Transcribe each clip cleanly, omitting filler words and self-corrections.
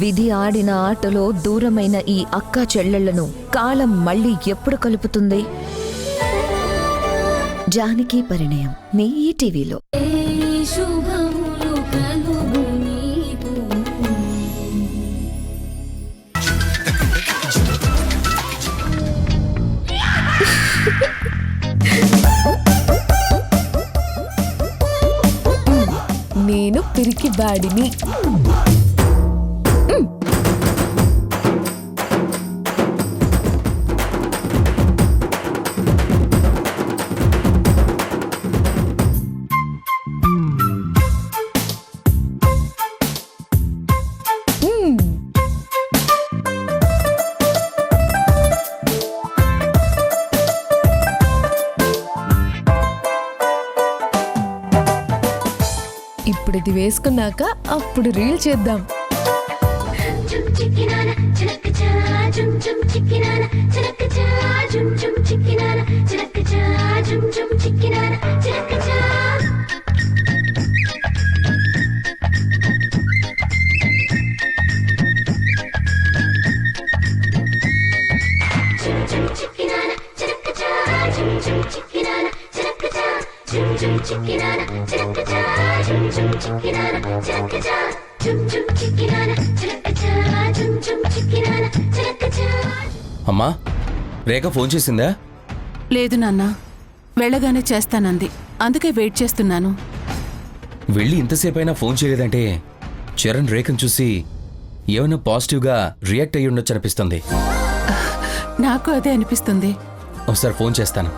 విధి ఆడిన ఆటలో దూరమైన ఈ అక్కా చెల్లెళ్లను కాలం మళ్ళీ ఎప్పుడు కలుపుతుంది? జానకి పరిణయం మీ ఈటీవీలో. నేను పిరికి బాడిని. ఇప్పుడు ఇది వేసుకున్నాక అప్పుడు రీల్ చేద్దాం. అమ్మా, రేఖ ఫోన్ చేసిందా? లేదు నాన్న, వెళ్ళగానే చేస్తానంది. అందుకే వెయిట్ చేస్తున్నాను. వెళ్ళి ఇంతసేపైనా ఫోన్ చేయలేదంటే చరణ్ రేఖను చూసి ఏమైనా పాజిటివ్గా రియాక్ట్ అయ్యి ఉండొచ్చు అనిపిస్తుంది. నాకు అదే అనిపిస్తుంది. ఒకసారి ఫోన్ చేస్తాను.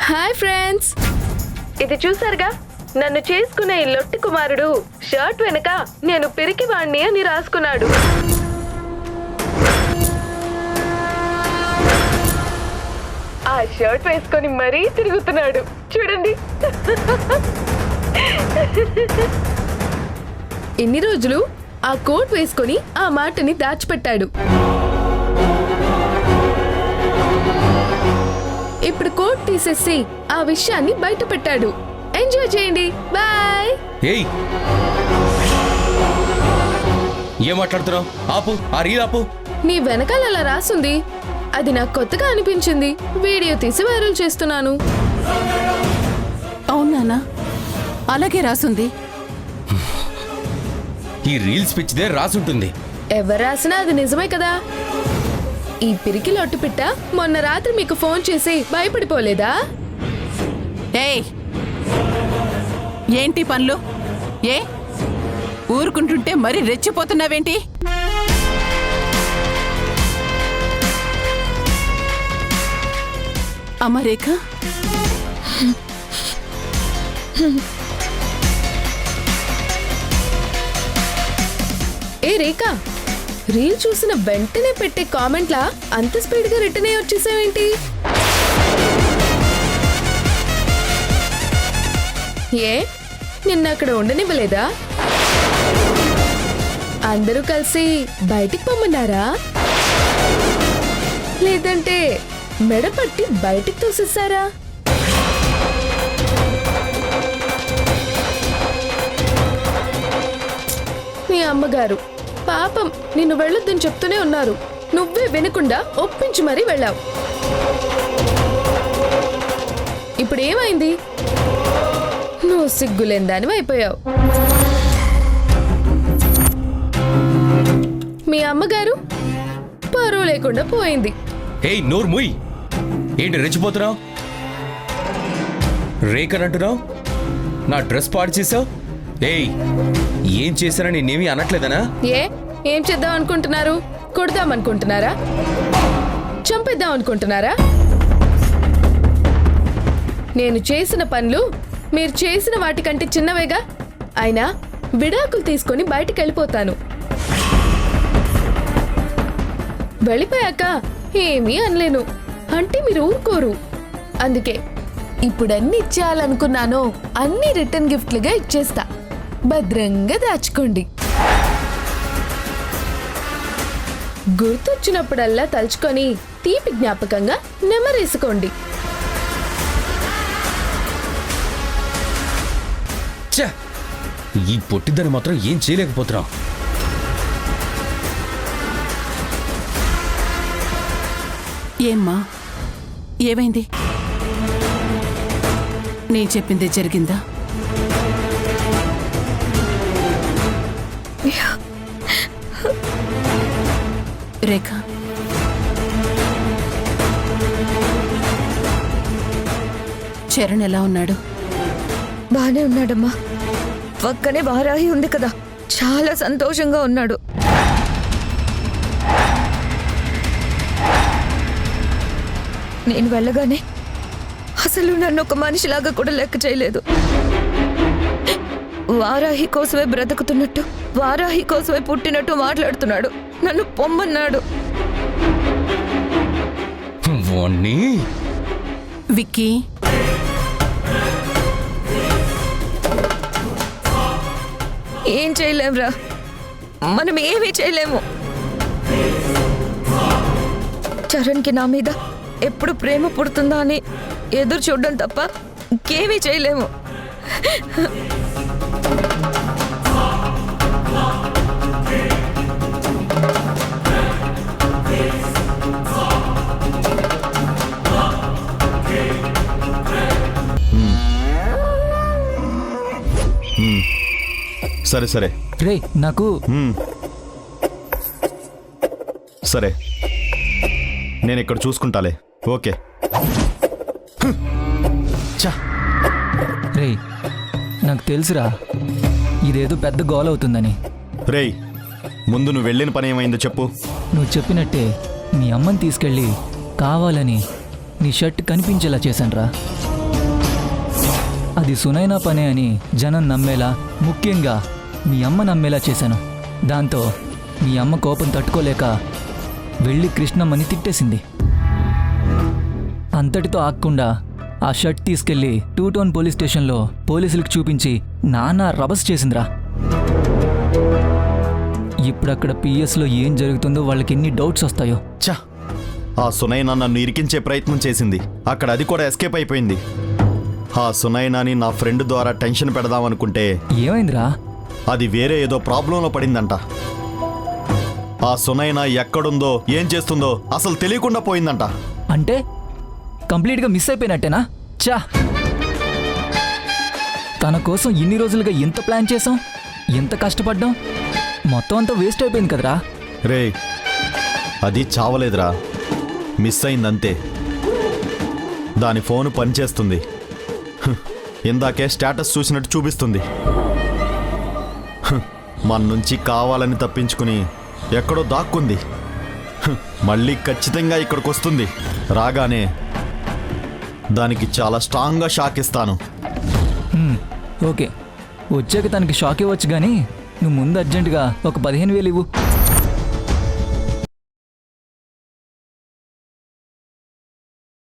హాయ్ ఫ్రెండ్స్, ఇది చూసారుగా, నన్ను చేసుకునే ఈ లొట్టి కుమారుడు షర్ట్ వెనక నేను పిరికి వాణ్ణి అని రాసుకున్నాడు. ఆ షర్ట్ వేసుకొని మరీ తిరుగుతున్నాడు చూడండి. ఎన్ని రోజులు ఆ కోట్ వేసుకొని ఆ మాటని దాచిపెట్టాడు. ఇప్పుడు కోట్ తీసేసి ఆ విషయాన్ని బయట పెట్టాడు. ఎంజాయ్ చేయండి. బాయ్. ఏయ్, ఏం మాట్లాడుతున్నావు? ఆపు, ఆ రీల్ ఆపు. నీ వెనకాల అలా రాసుంది, అది నాకు కొత్తగా అనిపించింది. వీడియో తీసి వైరల్ చేస్తున్నాను. అవును నాన్న, అలాగే రాసుంది. ఈ రీల్స్ పిచ్చిదే రాసుంటుంది. ఎవరు రాసినా అది నిజమే కదా. ఈ పిరికి లొట్టుపిట్ట మొన్న రాత్రి మీకు ఫోన్ చేసి భయపడిపోలేదా? ఏయ్, ఏంటి పనులు? ఏ ఊరుకుంటుంటే మరీ రెచ్చిపోతున్నావేంటి? అమ్మ రేఖ, ఏ రేఖ, రీల్ చూసిన వెంటనే పెట్టే కామెంట్లా అంత స్పీడ్ గా రిటర్న్ అయ్యి వచ్చేసావేంటి? ఏ నిన్న అక్కడ ఉండనివ్వలేదా? అందరూ కలిసి బయటికి పొమ్మన్నారా? లేదంటే మెడ పట్టి బయటికి తోసేసారా? మీ అమ్మగారు పాపం నిన్ను వెళ్ళొద్దని చెప్తూనే ఉన్నారు. నువ్వే వినకుండా ఒప్పించి మరీ వెళ్ళావు. ఇప్పుడు ఏమైంది? నువ్వు సిగ్గులేందానివి అయిపోయావు. మీ అమ్మగారు పరువు లేకుండా పోయింది. ఏయ్, నోరు ముయ్. ఏంటి రెచ్చిపోతున్నావు? రేఖనంటున్నావు, నా డ్రెస్ పాడు చేసావు. ఏయ్, ఏం చేశానని నేనేమీ అనట్లేదనా? ఏం చేద్దాం అనుకుంటున్నారు? కొడదాం అనుకుంటున్నారా? చంపేద్దాం అనుకుంటున్నారా? నేను చేసిన పనులు మీరు చేసిన వాటికంటే చిన్నవేగా. అయినా విడాకులు తీసుకొని బయటికి వెళ్ళిపోతాను. వెళ్ళిపోయాక ఏమీ అనలేను అంటే మీరు ఊరుకోరు. అందుకే ఇప్పుడు అన్ని ఇచ్చేయాలనుకున్నానో అన్ని రిటర్న్ గిఫ్ట్లుగా ఇచ్చేస్తా. భద్రంగా దాచుకోండి. గుర్తొచ్చినప్పుడల్లా తలుచుకొని తీపి జ్ఞాపకంగా నెమరేసుకోండి. ఈ పొట్టిదని మాత్రం ఏం చేయలేకపోతున్నావు. ఏమ్మా ఏమైంది? నేను చెప్పింది జరిగిందా? రేఖ, చరణ్ ఎలా ఉన్నాడు? బానే ఉన్నాడమ్మా. పక్కనే వారాహి ఉంది కదా, చాలా సంతోషంగా ఉన్నాడు. నేను వెళ్ళగానే అసలు నన్ను ఒక మనిషిలాగా కూడా లెక్క చేయలేదు. వారాహి కోసమే బ్రతుకుతున్నట్టు, వారాహి కోసమే పుట్టినట్టు మాట్లాడుతున్నాడు. నన్ను పొమ్మన్నాడు. వాణ్ణి విక్కీ, ఏం చేయలేంరా, మనం ఏమీ చేయలేము. చరణ్కి నా మీద ఎప్పుడు ప్రేమ పుడుతుందా అని ఎదురు చూడడం తప్ప ఇంకేమీ చేయలేము. సరే సరే రే నాకు సరే, నేను ఇక్కడ చూసుకుంటాలే. ఓకే. చా, రే నాకు తెలుసురా ఇదేదో పెద్ద గోల్ అవుతుందని. రేయ్, ముందు నువ్వు వెళ్ళిన పని ఏమైందో చెప్పు. నువ్వు చెప్పినట్టే మీ అమ్మని తీసుకెళ్ళి కావాలని నీ షర్ట్ కనిపించేలా చేశానురా. అది సునైనా పనే అని జనం నమ్మేలా, ముఖ్యంగా మీ అమ్మ నమ్మేలా చేశాను. దాంతో మీ అమ్మ కోపం తట్టుకోలేక వెళ్ళి కృష్ణమ్మని తిట్టేసింది. అంతటితో ఆగకుండా ఆ షర్ట్ తీసుకెళ్లి 2 టౌన్ పోలీస్ స్టేషన్లో పోలీసులకు చూపించి నానా రభస్ చేసిందిరా. ఇప్పుడక్కడ పిఎస్లో ఏం జరుగుతుందో వాళ్ళకి ఎన్ని డౌట్స్ వస్తాయో. చా, ఆ సునైనా నన్ను ఇరికించే ప్రయత్నం చేసింది. అక్కడ అది కూడా ఎస్కేప్ అయిపోయింది. ఆ సునైనాని నా ఫ్రెండ్ ద్వారా టెన్షన్ పెడదామనుకుంటే ఏమైందిరా? అది వేరే ఏదో ప్రాబ్లంలో పడిందంట. ఆ సునైనా ఎక్కడుందో, ఏం చేస్తుందో అసలు తెలియకుండా పోయిందంట. అంటే కంప్లీట్గా మిస్ అయిపోయినట్టేనా? చా, తన కోసం ఇన్ని రోజులుగా ఎంత ప్లాన్ చేసాం, ఎంత కష్టపడ్డాం, మొత్తం అంతా వేస్ట్ అయిపోయింది కదరా. రే, అది చావలేదురా, మిస్ అయిందంతే. దాని ఫోను పనిచేస్తుంది. ఇందాకే స్టేటస్ చూసినట్టు చూపిస్తుంది. మన నుంచి కావాలని తప్పించుకుని ఎక్కడో దాక్కుంది. మళ్ళీ ఖచ్చితంగా ఇక్కడికి వస్తుంది. రాగానే దానికి చాలా స్ట్రాంగ్గా షాక్ ఇస్తాను. ఓకే, వచ్చాక తనకి షాక్ ఇవ్వచ్చు కానీ నువ్వు ముందు అర్జెంటుగా ఒక 15,000 ఇవ్వు.